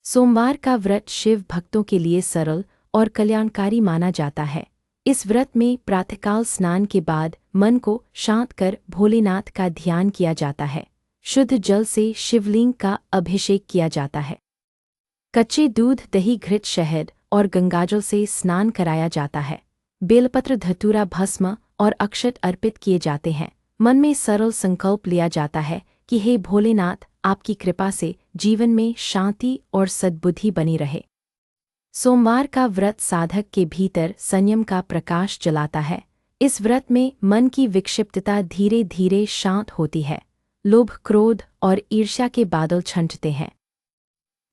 सोमवार का व्रत शिव भक्तों के लिए सरल और कल्याणकारी माना जाता है। इस व्रत में प्रातःकाल स्नान के बाद मन को शांत कर भोलेनाथ का ध्यान किया जाता है। शुद्ध जल से शिवलिंग का अभिषेक किया जाता है। कच्चे दूध, दही, घृत, शहद और गंगाजल से स्नान कराया जाता है। बेलपत्र, धतूरा, भस्म और अक्षत अर्पित किए जाते हैं। मन में सरल संकल्प लिया जाता है कि हे भोलेनाथ, आपकी कृपा से जीवन में शांति और सद्बुद्धि बनी रहे। सोमवार का व्रत साधक के भीतर संयम का प्रकाश जलाता है। इस व्रत में मन की विक्षिप्तता धीरे धीरे शांत होती है। लोभ, क्रोध और ईर्ष्या के बादल छंटते हैं।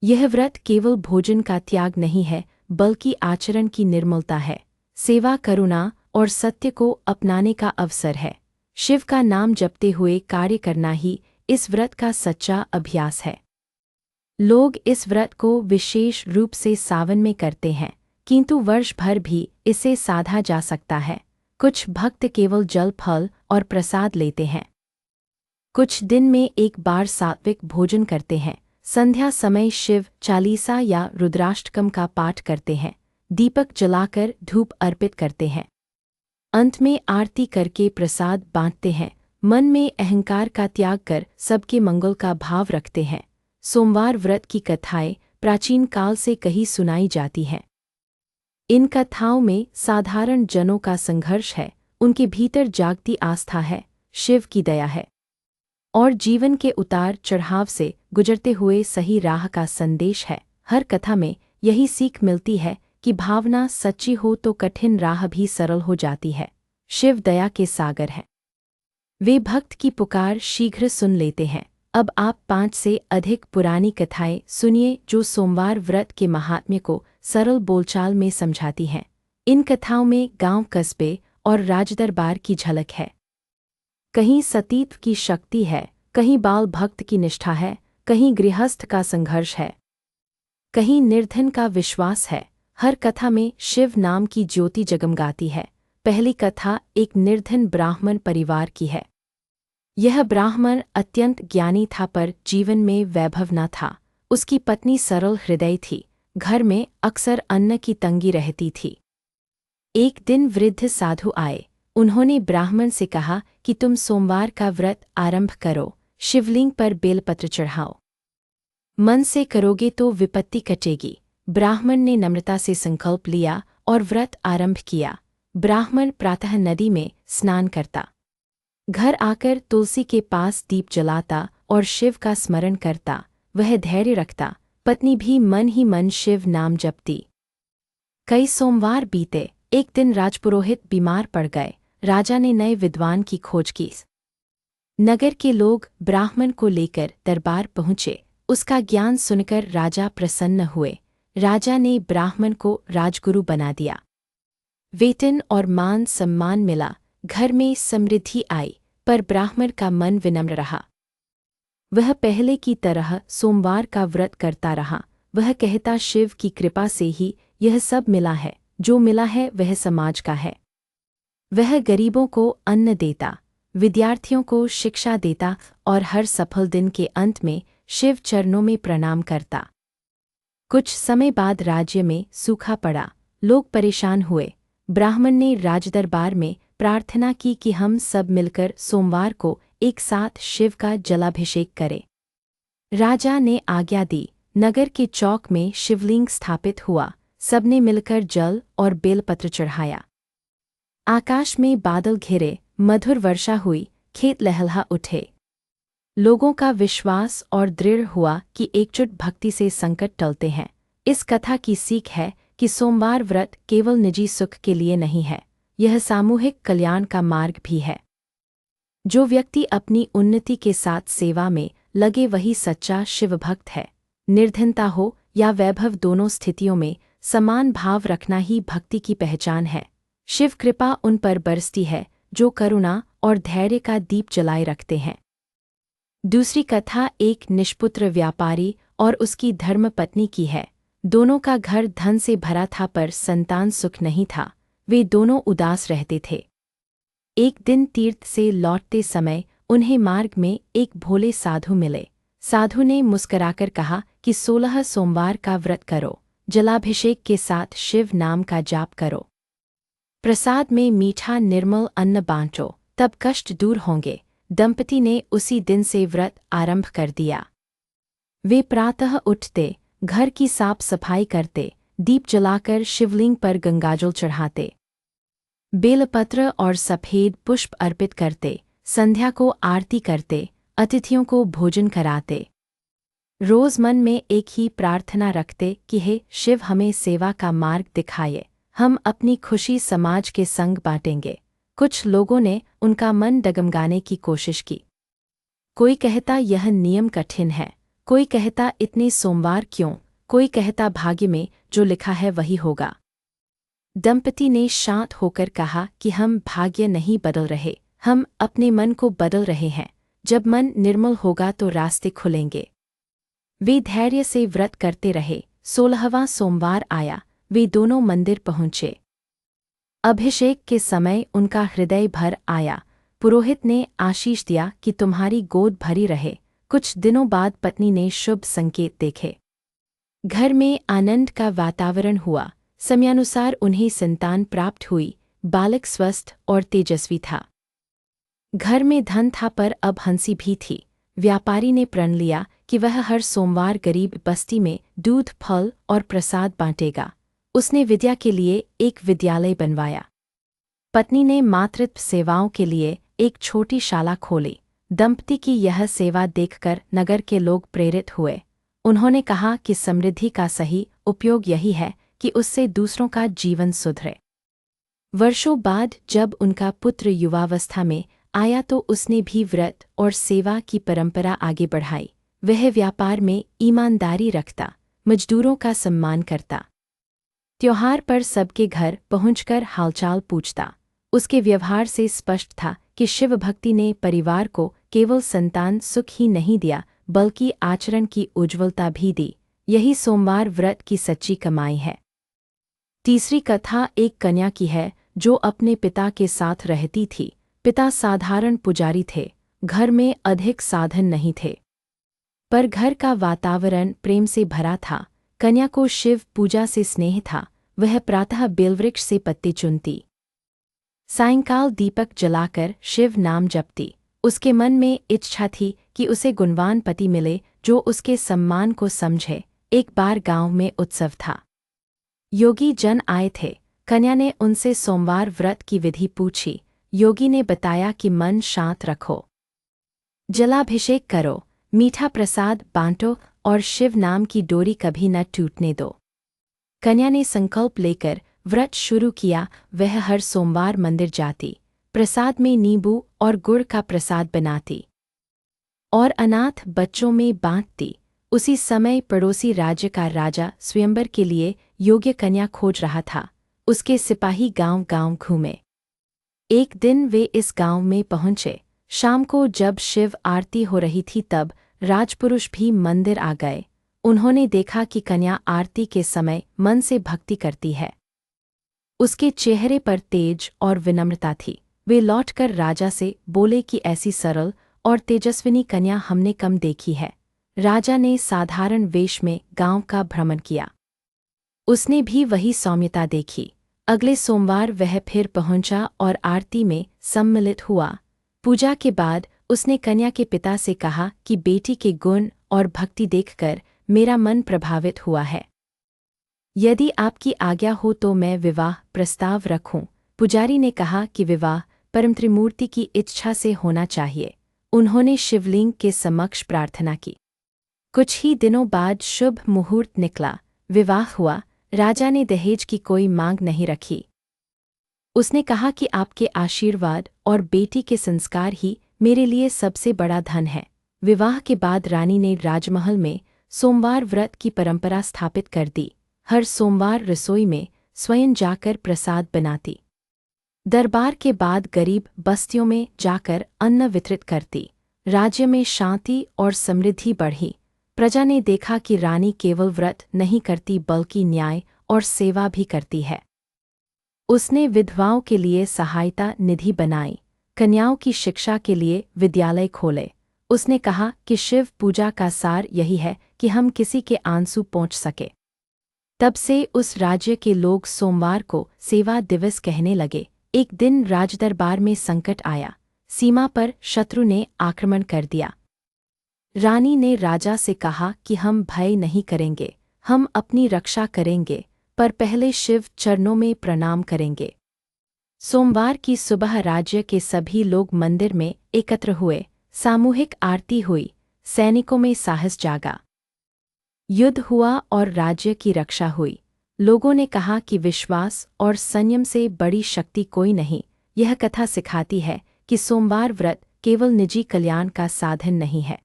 यह व्रत केवल भोजन का त्याग नहीं है, बल्कि आचरण की निर्मलता है। सेवा, करुणा और सत्य को अपनाने का अवसर है। शिव का नाम जपते हुए कार्य करना ही इस व्रत का सच्चा अभ्यास है। लोग इस व्रत को विशेष रूप से सावन में करते हैं, किंतु वर्ष भर भी इसे साधा जा सकता है। कुछ भक्त केवल जल, फल और प्रसाद लेते हैं। कुछ दिन में एक बार सात्विक भोजन करते हैं। संध्या समय शिव चालीसा या रुद्राष्टकम का पाठ करते हैं। दीपक जलाकर धूप अर्पित करते हैं। अंत में आरती करके प्रसाद बांटते हैं। मन में अहंकार का त्याग कर सबके मंगल का भाव रखते हैं। सोमवार व्रत की कथाएं प्राचीन काल से कहीं सुनाई जाती हैं। इन कथाओं में साधारण जनों का संघर्ष है, उनके भीतर जागती आस्था है, शिव की दया है और जीवन के उतार चढ़ाव से गुजरते हुए सही राह का संदेश है। हर कथा में यही सीख मिलती है कि भावना सच्ची हो तो कठिन राह भी सरल हो जाती है। शिव दया के सागर हैं। वे भक्त की पुकार शीघ्र सुन लेते हैं। अब आप 5 से अधिक पुरानी कथाएं सुनिए जो सोमवार व्रत के महात्म्य को सरल बोलचाल में समझाती हैं। इन कथाओं में गांव, कस्बे और राजदरबार की झलक है। कहीं सतीत्व की शक्ति है, कहीं बाल भक्त की निष्ठा है, कहीं गृहस्थ का संघर्ष है, कहीं निर्धन का विश्वास है। हर कथा में शिव नाम की ज्योति जगमगाती है। पहली कथा एक निर्धन ब्राह्मण परिवार की है। यह ब्राह्मण अत्यंत ज्ञानी था पर जीवन में वैभव न था। उसकी पत्नी सरल हृदय थी। घर में अक्सर अन्न की तंगी रहती थी। एक दिन वृद्ध साधु आए। उन्होंने ब्राह्मण से कहा कि तुम सोमवार का व्रत आरंभ करो, शिवलिंग पर बेलपत्र चढ़ाओ। मन से करोगे तो विपत्ति कटेगी। ब्राह्मण ने नम्रता से संकल्प लिया और व्रत आरंभ किया। ब्राह्मण प्रातः नदी में स्नान करता, घर आकर तुलसी के पास दीप जलाता और शिव का स्मरण करता। वह धैर्य रखता। पत्नी भी मन ही मन शिव नाम जपती। कई सोमवार बीते। एक दिन राजपुरोहित बीमार पड़ गए। राजा ने नए विद्वान की खोज की। नगर के लोग ब्राह्मण को लेकर दरबार पहुँचे। उसका ज्ञान सुनकर राजा प्रसन्न हुए। राजा ने ब्राह्मण को राजगुरु बना दिया। वेतन और मान सम्मान मिला। घर में समृद्धि आई, पर ब्राह्मण का मन विनम्र रहा। वह पहले की तरह सोमवार का व्रत करता रहा। वह कहता, शिव की कृपा से ही यह सब मिला है। जो मिला है वह समाज का है। वह गरीबों को अन्न देता, विद्यार्थियों को शिक्षा देता और हर सफल दिन के अंत में शिव चरणों में प्रणाम करता। कुछ समय बाद राज्य में सूखा पड़ा। लोग परेशान हुए। ब्राह्मण ने राजदरबार में प्रार्थना की कि हम सब मिलकर सोमवार को एक साथ शिव का जलाभिषेक करें। राजा ने आज्ञा दी। नगर के चौक में शिवलिंग स्थापित हुआ। सबने मिलकर जल और बेलपत्र चढ़ाया। आकाश में बादल घिरे, मधुर वर्षा हुई, खेत लहलहा उठे। लोगों का विश्वास और दृढ़ हुआ कि एकजुट भक्ति से संकट टलते हैं। इस कथा की सीख है कि सोमवार व्रत केवल निजी सुख के लिए नहीं है, यह सामूहिक कल्याण का मार्ग भी है। जो व्यक्ति अपनी उन्नति के साथ सेवा में लगे वही सच्चा शिवभक्त है। निर्धनता हो या वैभव, दोनों स्थितियों में समान भाव रखना ही भक्ति की पहचान है। शिव कृपा उन पर बरसती है जो करुणा और धैर्य का दीप जलाए रखते हैं। दूसरी कथा एक निष्पुत्र व्यापारी और उसकी धर्मपत्नी की है। दोनों का घर धन से भरा था पर संतान सुख नहीं था। वे दोनों उदास रहते थे। एक दिन तीर्थ से लौटते समय उन्हें मार्ग में एक भोले साधु मिले। साधु ने मुस्कराकर कहा कि 16 सोमवार का व्रत करो, जलाभिषेक के साथ शिव नाम का जाप करो, प्रसाद में मीठा निर्मल अन्न बांटो, तब कष्ट दूर होंगे। दंपति ने उसी दिन से व्रत आरंभ कर दिया। वे प्रातः उठते, घर की साफ सफाई करते, दीप जलाकर शिवलिंग पर गंगाजल चढ़ाते, बेलपत्र और सफेद पुष्प अर्पित करते, संध्या को आरती करते, अतिथियों को भोजन कराते। रोज मन में एक ही प्रार्थना रखते कि हे शिव, हमें सेवा का मार्ग दिखाइए, हम अपनी खुशी समाज के संग बांटेंगे। कुछ लोगों ने उनका मन डगमगाने की कोशिश की। कोई कहता यह नियम कठिन है, कोई कहता इतने सोमवार क्यों, कोई कहता भाग्य में जो लिखा है वही होगा। दंपति ने शांत होकर कहा कि हम भाग्य नहीं बदल रहे, हम अपने मन को बदल रहे हैं। जब मन निर्मल होगा तो रास्ते खुलेंगे। वे धैर्य से व्रत करते रहे। 16वां सोमवार आया, वे दोनों मंदिर पहुंचे। अभिषेक के समय उनका हृदय भर आया। पुरोहित ने आशीष दिया कि तुम्हारी गोद भरी रहे। कुछ दिनों बाद पत्नी ने शुभ संकेत देखे। घर में आनंद का वातावरण हुआ। समयानुसार उन्हें संतान प्राप्त हुई। बालक स्वस्थ और तेजस्वी था। घर में धन था पर अब हंसी भी थी। व्यापारी ने प्रण लिया कि वह हर सोमवार गरीब बस्ती में दूध, फल और प्रसाद बांटेगा। उसने विद्या के लिए एक विद्यालय बनवाया। पत्नी ने मातृत्व सेवाओं के लिए एक छोटी शाला खोली। दंपति की यह सेवा देखकर नगर के लोग प्रेरित हुए। उन्होंने कहा कि समृद्धि का सही उपयोग यही है कि उससे दूसरों का जीवन सुधरे। वर्षों बाद जब उनका पुत्र युवावस्था में आया तो उसने भी व्रत और सेवा की परंपरा आगे बढ़ाई। वह व्यापार में ईमानदारी रखता, मजदूरों का सम्मान करता, त्योहार पर सबके घर पहुंचकर हालचाल पूछता। उसके व्यवहार से स्पष्ट था कि शिव भक्ति ने परिवार को केवल संतान सुख ही नहीं दिया बल्कि आचरण की उज्ज्वलता भी दी। यही सोमवार व्रत की सच्ची कमाई है। तीसरी कथा एक कन्या की है जो अपने पिता के साथ रहती थी। पिता साधारण पुजारी थे। घर में अधिक साधन नहीं थे, पर घर का वातावरण प्रेम से भरा था। कन्या को शिव पूजा से स्नेह था। वह प्रातः बेलवृक्ष से पत्ते चुनती, सायंकाल दीपक जलाकर शिव नाम जपती। उसके मन में इच्छा थी कि उसे गुणवान पति मिले जो उसके सम्मान को समझे। एक बार गांव में उत्सव था। योगी जन आए थे। कन्या ने उनसे सोमवार व्रत की विधि पूछी। योगी ने बताया कि मन शांत रखो, जलाभिषेक करो, मीठा प्रसाद बांटो और शिव नाम की डोरी कभी न टूटने दो। कन्या ने संकल्प लेकर व्रत शुरू किया। वह हर सोमवार मंदिर जाती, प्रसाद में नींबू और गुड़ का प्रसाद बनाती और अनाथ बच्चों में बांटती। उसी समय पड़ोसी राज्य का राजा स्वयंवर के लिए योग्य कन्या खोज रहा था। उसके सिपाही गांव-गांव घूमे। एक दिन वे इस गांव में पहुंचे। शाम को जब शिव आरती हो रही थी तब राजपुरुष भी मंदिर आ गए। उन्होंने देखा कि कन्या आरती के समय मन से भक्ति करती है। उसके चेहरे पर तेज और विनम्रता थी। वे लौटकर राजा से बोले कि ऐसी सरल और तेजस्विनी कन्या हमने कम देखी है। राजा ने साधारण वेश में गांव का भ्रमण किया। उसने भी वही सौम्यता देखी। अगले सोमवार वह फिर पहुंचा और आरती में सम्मिलित हुआ। पूजा के बाद उसने कन्या के पिता से कहा कि बेटी के गुण और भक्ति देखकर मेरा मन प्रभावित हुआ है। यदि आपकी आज्ञा हो तो मैं विवाह प्रस्ताव रखूं। पुजारी ने कहा कि विवाह परम त्रिमूर्ति की इच्छा से होना चाहिए। उन्होंने शिवलिंग के समक्ष प्रार्थना की। कुछ ही दिनों बाद शुभ मुहूर्त निकला। विवाह हुआ। राजा ने दहेज की कोई मांग नहीं रखी। उसने कहा कि आपके आशीर्वाद और बेटी के संस्कार ही मेरे लिए सबसे बड़ा धन है। विवाह के बाद रानी ने राजमहल में सोमवार व्रत की परंपरा स्थापित कर दी। हर सोमवार रसोई में स्वयं जाकर प्रसाद बनाती। दरबार के बाद गरीब बस्तियों में जाकर अन्न वितरित करती। राज्य में शांति और समृद्धि बढ़ी। प्रजा ने देखा कि रानी केवल व्रत नहीं करती बल्कि न्याय और सेवा भी करती है। उसने विधवाओं के लिए सहायता निधि बनाई, कन्याओं की शिक्षा के लिए विद्यालय खोले। उसने कहा कि शिव पूजा का सार यही है कि हम किसी के आंसू पहुँच सके। तब से उस राज्य के लोग सोमवार को सेवा दिवस कहने लगे। एक दिन राजदरबार में संकट आया। सीमा पर शत्रु ने आक्रमण कर दिया। रानी ने राजा से कहा कि हम भय नहीं करेंगे, हम अपनी रक्षा करेंगे, पर पहले शिव चरणों में प्रणाम करेंगे। सोमवार की सुबह राज्य के सभी लोग मंदिर में एकत्र हुए। सामूहिक आरती हुई। सैनिकों में साहस जागा। युद्ध हुआ और राज्य की रक्षा हुई। लोगों ने कहा कि विश्वास और संयम से बड़ी शक्ति कोई नहीं। यह कथा सिखाती है कि सोमवार व्रत केवल निजी कल्याण का साधन नहीं है,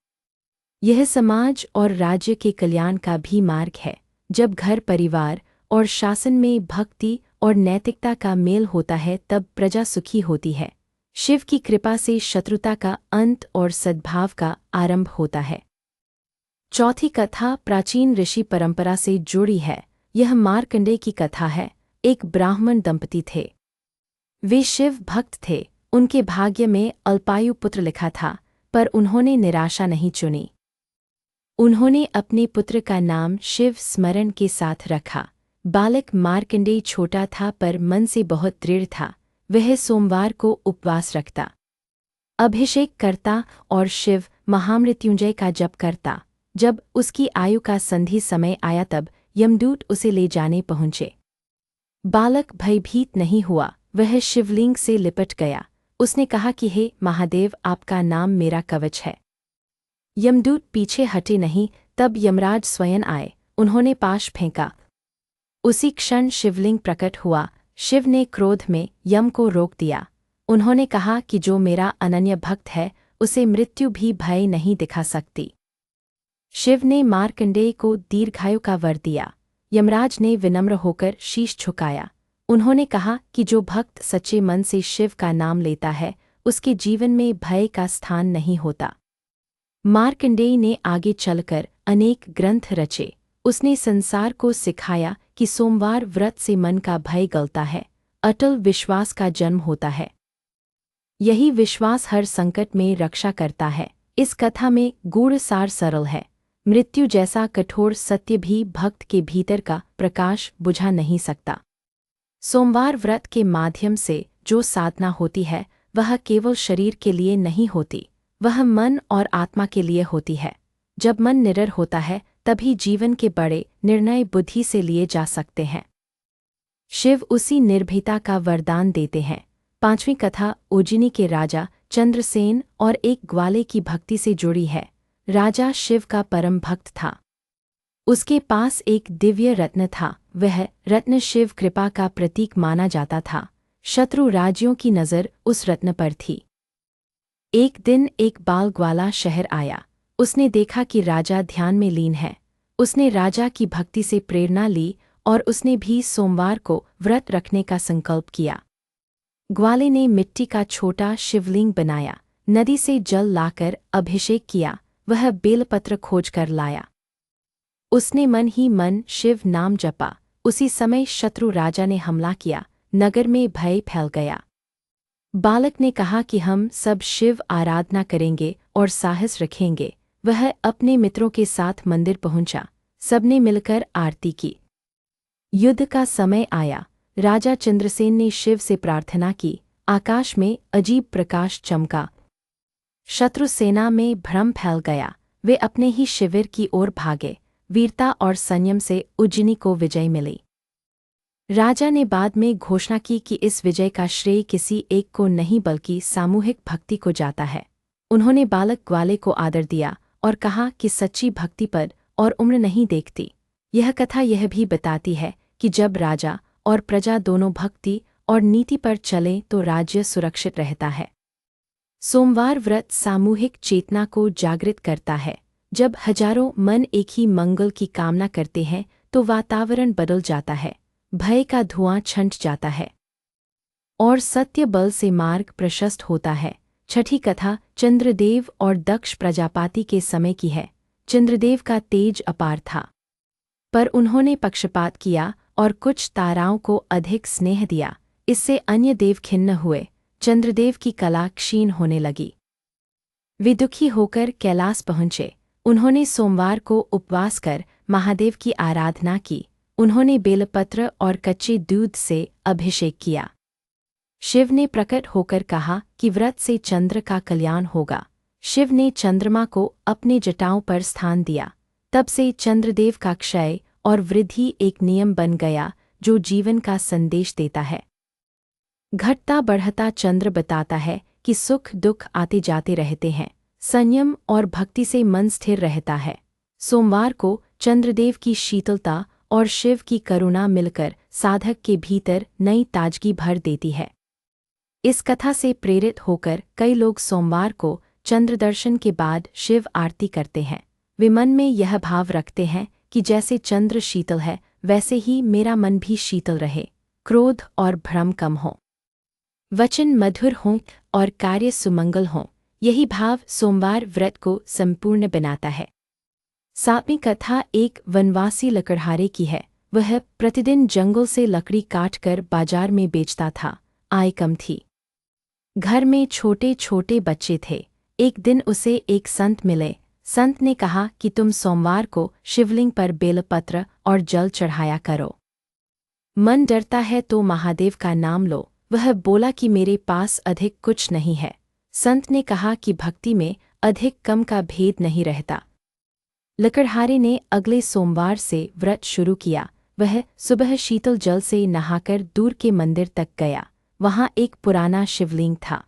यह समाज और राज्य के कल्याण का भी मार्ग है। जब घर, परिवार और शासन में भक्ति और नैतिकता का मेल होता है तब प्रजा सुखी होती है। शिव की कृपा से शत्रुता का अंत और सद्भाव का आरंभ होता है। चौथी कथा प्राचीन ऋषि परंपरा से जुड़ी है। यह मार्कंडेय की कथा है। एक ब्राह्मण दंपति थे। वे शिव भक्त थे। उनके भाग्य में अल्पायु पुत्र लिखा था, पर उन्होंने निराशा नहीं चुनी। उन्होंने अपने पुत्र का नाम शिव स्मरण के साथ रखा। बालक मार्कंडेय छोटा था पर मन से बहुत दृढ़ था। वह सोमवार को उपवास रखता, अभिषेक करता और शिव महामृत्युंजय का जप करता। जब उसकी आयु का संधि समय आया तब यमदूत उसे ले जाने पहुंचे। बालक भयभीत नहीं हुआ। वह शिवलिंग से लिपट गया। उसने कहा कि हे महादेव, आपका नाम मेरा कवच है। यमदूत पीछे हटे नहीं। तब यमराज स्वयं आए। उन्होंने पाश फेंका। उसी क्षण शिवलिंग प्रकट हुआ। शिव ने क्रोध में यम को रोक दिया। उन्होंने कहा कि जो मेरा अनन्य भक्त है उसे मृत्यु भी भय नहीं दिखा सकती। शिव ने मार्कंडेय को दीर्घायु का वर दिया। यमराज ने विनम्र होकर शीश झुकाया। उन्होंने कहा कि जो भक्त सच्चे मन से शिव का नाम लेता है उसके जीवन में भय का स्थान नहीं होता। मार्कंडेय ने आगे चलकर अनेक ग्रंथ रचे। उसने संसार को सिखाया कि सोमवार व्रत से मन का भय गलता है, अटल विश्वास का जन्म होता है। यही विश्वास हर संकट में रक्षा करता है। इस कथा में गूढ़ सार सरल है। मृत्यु जैसा कठोर सत्य भी भक्त के भीतर का प्रकाश बुझा नहीं सकता। सोमवार व्रत के माध्यम से जो साधना होती है वह केवल शरीर के लिए नहीं होती, वह मन और आत्मा के लिए होती है। जब मन निडर होता है तभी जीवन के बड़े निर्णय बुद्धि से लिए जा सकते हैं। शिव उसी निर्भीता का वरदान देते हैं। पांचवीं कथा उज्जैनी के राजा चंद्रसेन और एक ग्वाले की भक्ति से जुड़ी है। राजा शिव का परम भक्त था। उसके पास एक दिव्य रत्न था। वह रत्न शिव कृपा का प्रतीक माना जाता था। शत्रु राज्यों की नज़र उस रत्न पर थी। एक दिन एक बाल ग्वाला शहर आया। उसने देखा कि राजा ध्यान में लीन है। उसने राजा की भक्ति से प्रेरणा ली और उसने भी सोमवार को व्रत रखने का संकल्प किया। ग्वाले ने मिट्टी का छोटा शिवलिंग बनाया, नदी से जल लाकर अभिषेक किया। वह बेलपत्र खोज कर लाया। उसने मन ही मन शिव नाम जपा। उसी समय शत्रु राजा ने हमला किया। नगर में भय फैल गया। बालक ने कहा कि हम सब शिव आराधना करेंगे और साहस रखेंगे। वह अपने मित्रों के साथ मंदिर पहुंचा। सबने मिलकर आरती की। युद्ध का समय आया। राजा चंद्रसेन ने शिव से प्रार्थना की। आकाश में अजीब प्रकाश चमका। शत्रु सेना में भ्रम फैल गया। वे अपने ही शिविर की ओर भागे। वीरता और संयम से उज्जैनी को विजय मिली। राजा ने बाद में घोषणा की कि इस विजय का श्रेय किसी एक को नहीं बल्कि सामूहिक भक्ति को जाता है। उन्होंने बालक ग्वाले को आदर दिया और कहा कि सच्ची भक्ति पद और उम्र नहीं देखती। यह कथा यह भी बताती है कि जब राजा और प्रजा दोनों भक्ति और नीति पर चलें तो राज्य सुरक्षित रहता है। सोमवार व्रत सामूहिक चेतना को जागृत करता है। जब हजारों मन एक ही मंगल की कामना करते हैं तो वातावरण बदल जाता है, भय का धुआं छंट जाता है और सत्य बल से मार्ग प्रशस्त होता है। छठी कथा चंद्रदेव और दक्ष प्रजापति के समय की है। चंद्रदेव का तेज अपार था, पर उन्होंने पक्षपात किया और कुछ ताराओं को अधिक स्नेह दिया। इससे अन्य देव खिन्न हुए। चंद्रदेव की कला क्षीण होने लगी। वे दुखी होकर कैलाश पहुंचे। उन्होंने सोमवार को उपवास कर महादेव की आराधना की। उन्होंने बेलपत्र और कच्चे दूध से अभिषेक किया। शिव ने प्रकट होकर कहा कि व्रत से चंद्र का कल्याण होगा। शिव ने चंद्रमा को अपने जटाओं पर स्थान दिया। तब से चंद्रदेव का क्षय और वृद्धि एक नियम बन गया जो जीवन का संदेश देता है। घटता बढ़ता चंद्र बताता है कि सुख दुख आते जाते रहते हैं। संयम और भक्ति से मन स्थिर रहता है। सोमवार को चंद्रदेव की शीतलता और शिव की करुणा मिलकर साधक के भीतर नई ताजगी भर देती है। इस कथा से प्रेरित होकर कई लोग सोमवार को चंद्र दर्शन के बाद शिव आरती करते हैं। वे मन में यह भाव रखते हैं कि जैसे चंद्र शीतल है वैसे ही मेरा मन भी शीतल रहे, क्रोध और भ्रम कम हो, वचन मधुर हों और कार्य सुमंगल हों। यही भाव सोमवार व्रत को संपूर्ण बनाता है। सातवीं कथा एक वनवासी लकड़हारे की है। वह प्रतिदिन जंगल से लकड़ी काटकर बाजार में बेचता था। आय कम थी। घर में छोटे छोटे बच्चे थे। एक दिन उसे एक संत मिले। संत ने कहा कि तुम सोमवार को शिवलिंग पर बेलपत्र और जल चढ़ाया करो। मन डरता है तो महादेव का नाम लो। वह बोला कि मेरे पास अधिक कुछ नहीं है। संत ने कहा कि भक्ति में अधिक कम का भेद नहीं रहता। लकड़हारे ने अगले सोमवार से व्रत शुरू किया। वह सुबह शीतल जल से नहाकर दूर के मंदिर तक गया। वहाँ एक पुराना शिवलिंग था।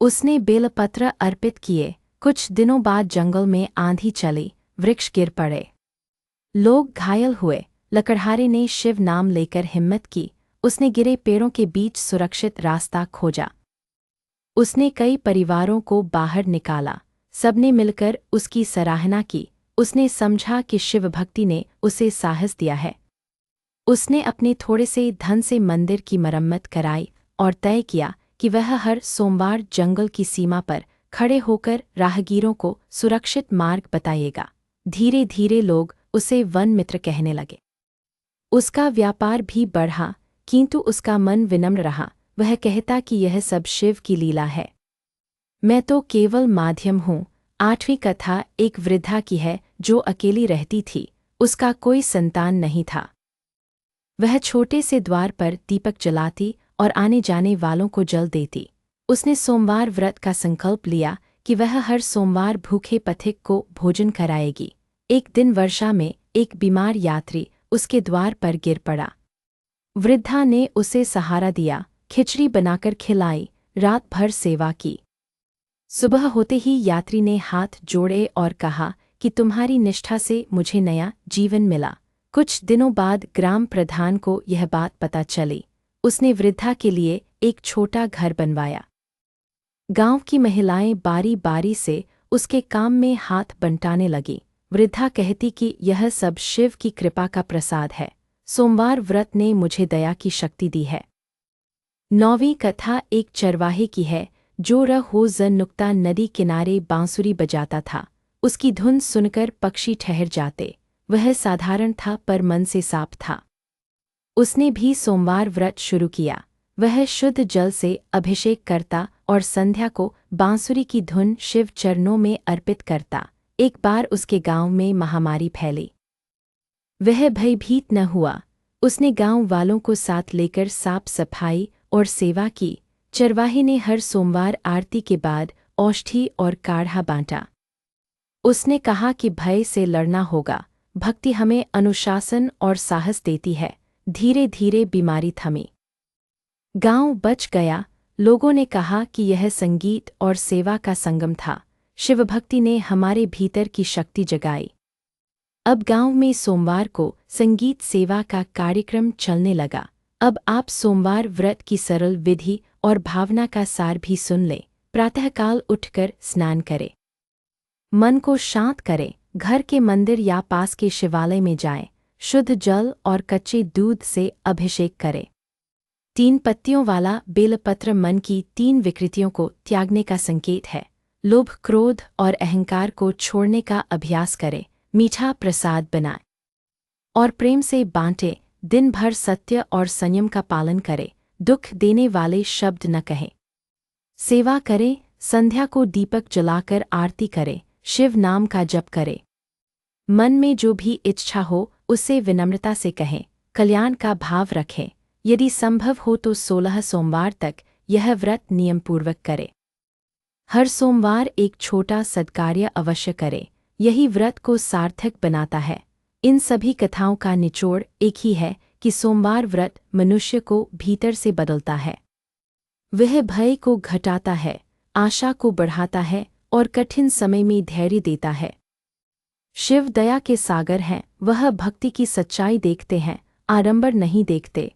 उसने बेलपत्र अर्पित किए। कुछ दिनों बाद जंगल में आंधी चली, वृक्ष गिर पड़े, लोग घायल हुए। लकड़हारे ने शिव नाम लेकर हिम्मत की। उसने गिरे पेड़ों के बीच सुरक्षित रास्ता खोजा। उसने कई परिवारों को बाहर निकाला। सबने मिलकर उसकी सराहना की। उसने समझा कि शिव भक्ति ने उसे साहस दिया है। उसने अपने थोड़े से धन से मंदिर की मरम्मत कराई और तय किया कि वह हर सोमवार जंगल की सीमा पर खड़े होकर राहगीरों को सुरक्षित मार्ग बताएगा। धीरे धीरे लोग उसे वन मित्र कहने लगे। उसका व्यापार भी बढ़ा, किंतु उसका मन विनम्र रहा। वह कहता कि यह सब शिव की लीला है, मैं तो केवल माध्यम हूँ। आठवीं कथा एक वृद्धा की है जो अकेली रहती थी। उसका कोई संतान नहीं था। वह छोटे से द्वार पर दीपक जलाती और आने जाने वालों को जल देती। उसने सोमवार व्रत का संकल्प लिया कि वह हर सोमवार भूखे पथिक को भोजन कराएगी। एक दिन वर्षा में एक बीमार यात्री उसके द्वार पर गिर पड़ा। वृद्धा ने उसे सहारा दिया, खिचड़ी बनाकर खिलाई, रात भर सेवा की। सुबह होते ही यात्री ने हाथ जोड़े और कहा कि तुम्हारी निष्ठा से मुझे नया जीवन मिला। कुछ दिनों बाद ग्राम प्रधान को यह बात पता चली। उसने वृद्धा के लिए एक छोटा घर बनवाया। गांव की महिलाएं बारी बारी से उसके काम में हाथ बंटाने लगी। वृद्धा कहती कि यह सब शिव की कृपा का प्रसाद है। सोमवार व्रत ने मुझे दया की शक्ति दी है। नौवीं कथा एक चरवाहे की है जो नुक्ता नदी किनारे बांसुरी बजाता था। उसकी धुन सुनकर पक्षी ठहर जाते। वह साधारण था पर मन से साफ था। उसने भी सोमवार व्रत शुरू किया। वह शुद्ध जल से अभिषेक करता और संध्या को बांसुरी की धुन शिव चरणों में अर्पित करता। एक बार उसके गांव में महामारी फैली। वह भयभीत न हुआ। उसने गांव वालों को साथ लेकर साफ सफाई और सेवा की। चरवाहे ने हर सोमवार आरती के बाद औषधि और काढ़ा बांटा। उसने कहा कि भय से लड़ना होगा। भक्ति हमें अनुशासन और साहस देती है। धीरे धीरे बीमारी थमी। गांव बच गया। लोगों ने कहा कि यह संगीत और सेवा का संगम था। शिवभक्ति ने हमारे भीतर की शक्ति जगाई। अब गांव में सोमवार को संगीत सेवा का कार्यक्रम चलने लगा। अब आप सोमवार व्रत की सरल विधि और भावना का सार भी सुन लें। प्रातःकाल उठकर स्नान करें, मन को शांत करें, घर के मंदिर या पास के शिवालय में जाएं, शुद्ध जल और कच्चे दूध से अभिषेक करें। 3 पत्तियों वाला बेलपत्र मन की 3 विकृतियों को त्यागने का संकेत है। लोभ, क्रोध और अहंकार को छोड़ने का अभ्यास करें। मीठा प्रसाद बनाएं और प्रेम से बांटें। दिन भर सत्य और संयम का पालन करें। दुख देने वाले शब्द न कहें। सेवा करें, संध्या को दीपक जलाकर आरती करे, शिव नाम का जप करे। मन में जो भी इच्छा हो उसे विनम्रता से कहें, कल्याण का भाव रखें। यदि संभव हो तो 16 सोमवार तक यह व्रत नियमपूर्वक करे। हर सोमवार एक छोटा सद्कार्य अवश्य करे, यही व्रत को सार्थक बनाता है। इन सभी कथाओं का निचोड़ एक ही है कि सोमवार व्रत मनुष्य को भीतर से बदलता है। वह भय को घटाता है, आशा को बढ़ाता है और कठिन समय में धैर्य देता है। शिव दया के सागर हैं, वह भक्ति की सच्चाई देखते हैं, आडंबर नहीं देखते।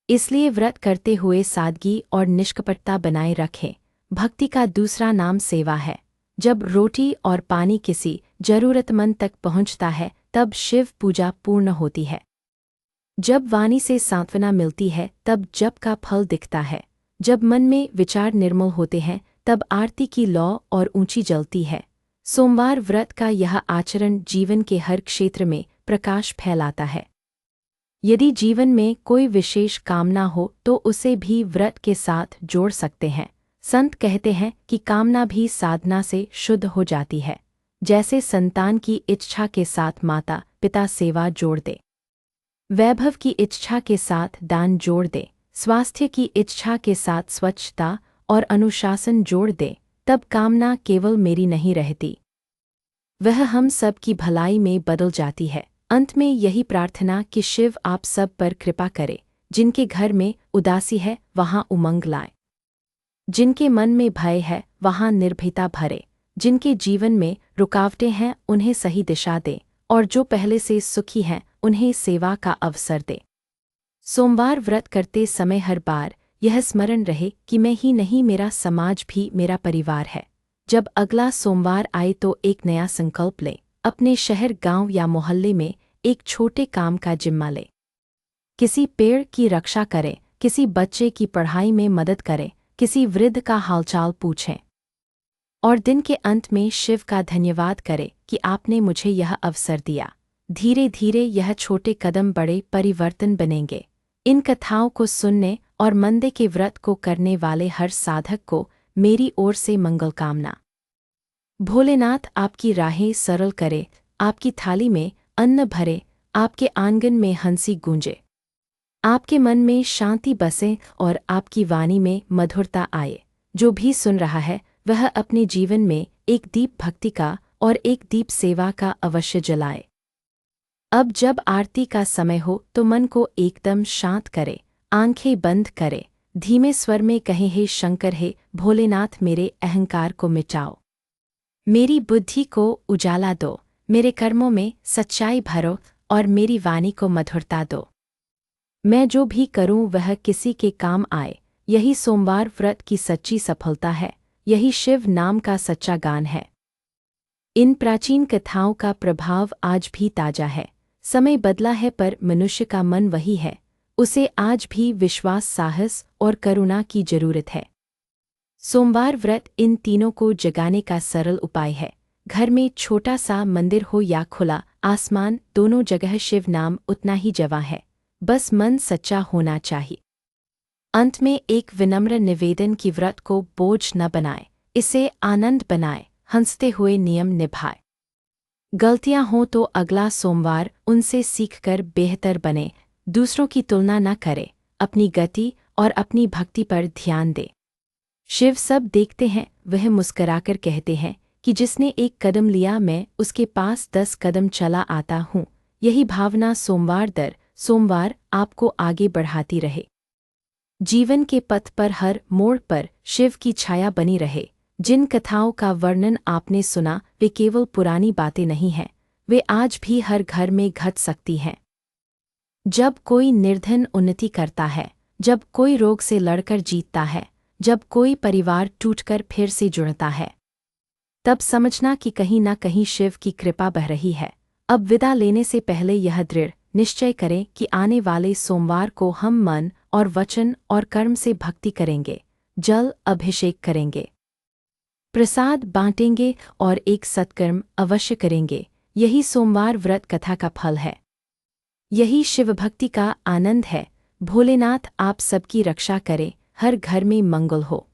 इसलिए व्रत करते हुए सादगी और निष्कपटता बनाए रखें। भक्ति का दूसरा नाम सेवा है। जब रोटी और पानी किसी जरूरतमंद तक पहुंचता है तब शिव पूजा पूर्ण होती है। जब वाणी से सांत्वना मिलती है तब जप का फल दिखता है। जब मन में विचार निर्मल होते हैं तब आरती की लौ और ऊंची जलती है। सोमवार व्रत का यह आचरण जीवन के हर क्षेत्र में प्रकाश फैलाता है। यदि जीवन में कोई विशेष कामना हो तो उसे भी व्रत के साथ जोड़ सकते हैं। संत कहते हैं कि कामना भी साधना से शुद्ध हो जाती है। जैसे संतान की इच्छा के साथ माता पिता सेवा जोड़ दे, वैभव की इच्छा के साथ दान जोड़ दे, स्वास्थ्य की इच्छा के साथ स्वच्छता और अनुशासन जोड़ दे, तब कामना केवल मेरी नहीं रहती, वह हम सब की भलाई में बदल जाती है। अंत में यही प्रार्थना कि शिव आप सब पर कृपा करे। जिनके घर में उदासी है वहाँ उमंग लाए, जिनके मन में भय है वहाँ निर्भीता भरे, जिनके जीवन में रुकावटें हैं उन्हें सही दिशा दे और जो पहले से सुखी हैं उन्हें सेवा का अवसर दे। सोमवार व्रत करते समय हर बार यह स्मरण रहे कि मैं ही नहीं, मेरा समाज भी मेरा परिवार है। जब अगला सोमवार आए तो एक नया संकल्प ले। अपने शहर, गांव या मोहल्ले में एक छोटे काम का जिम्मा ले। किसी पेड़ की रक्षा करें, किसी बच्चे की पढ़ाई में मदद करें, किसी वृद्ध का हालचाल पूछें और दिन के अंत में शिव का धन्यवाद करें कि आपने मुझे यह अवसर दिया। धीरे धीरे यह छोटे कदम बड़े परिवर्तन बनेंगे। इन कथाओं को सुनने और मंदे के व्रत को करने वाले हर साधक को मेरी ओर से मंगल कामना। भोलेनाथ आपकी राहें सरल करे, आपकी थाली में अन्न भरे, आपके आंगन में हंसी गूंजे, आपके मन में शांति बसे और आपकी वाणी में मधुरता आए। जो भी सुन रहा है वह अपने जीवन में एक दीप भक्ति का और एक दीप सेवा का अवश्य जलाए। अब जब आरती का समय हो तो मन को एकदम शांत करे, आंखें बंद करे, धीमे स्वर में कहे, हे शंकर, हे भोलेनाथ, मेरे अहंकार को मिटाओ, मेरी बुद्धि को उजाला दो, मेरे कर्मों में सच्चाई भरो और मेरी वाणी को मधुरता दो। मैं जो भी करूं वह किसी के काम आए। यही सोमवार व्रत की सच्ची सफलता है, यही शिव नाम का सच्चा गान है। इन प्राचीन कथाओं का प्रभाव आज भी ताजा है। समय बदला है पर मनुष्य का मन वही है। उसे आज भी विश्वास, साहस और करुणा की जरूरत है। सोमवार व्रत इन तीनों को जगाने का सरल उपाय है। घर में छोटा सा मंदिर हो या खुला आसमान, दोनों जगह शिव नाम उतना ही जवां है। बस मन सच्चा होना चाहिए। अंत में एक विनम्र निवेदन कि व्रत को बोझ न बनाए, इसे आनंद बनाए, हंसते हुए नियम निभाए। गलतियां हों तो अगला सोमवार उनसे सीखकर बेहतर बने। दूसरों की तुलना न करे, अपनी गति और अपनी भक्ति पर ध्यान दे। शिव सब देखते हैं, वह मुस्कराकर कहते हैं कि जिसने एक कदम लिया मैं उसके पास 10 कदम चला आता हूँ। यही भावना सोमवार दर सोमवार आपको आगे बढ़ाती रहे। जीवन के पथ पर हर मोड़ पर शिव की छाया बनी रहे। जिन कथाओं का वर्णन आपने सुना वे केवल पुरानी बातें नहीं हैं, वे आज भी हर घर में घट सकती हैं। जब कोई निर्धन उन्नति करता है, जब कोई रोग से लड़कर जीतता है, जब कोई परिवार टूटकर फिर से जुड़ता है, तब समझना कि कहीं ना कहीं शिव की कृपा बह रही है। अब विदा लेने से पहले यह दृढ़ निश्चय करें कि आने वाले सोमवार को हम मन और वचन और कर्म से भक्ति करेंगे, जल अभिषेक करेंगे, प्रसाद बांटेंगे और एक सत्कर्म अवश्य करेंगे। यही सोमवार व्रत कथा का फल है, यही शिव भक्ति का आनंद है। भोलेनाथ आप सबकी रक्षा करें, हर घर में मंगल हो।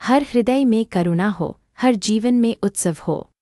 हर हृदय में करुणा हो, हर जीवन में उत्सव हो।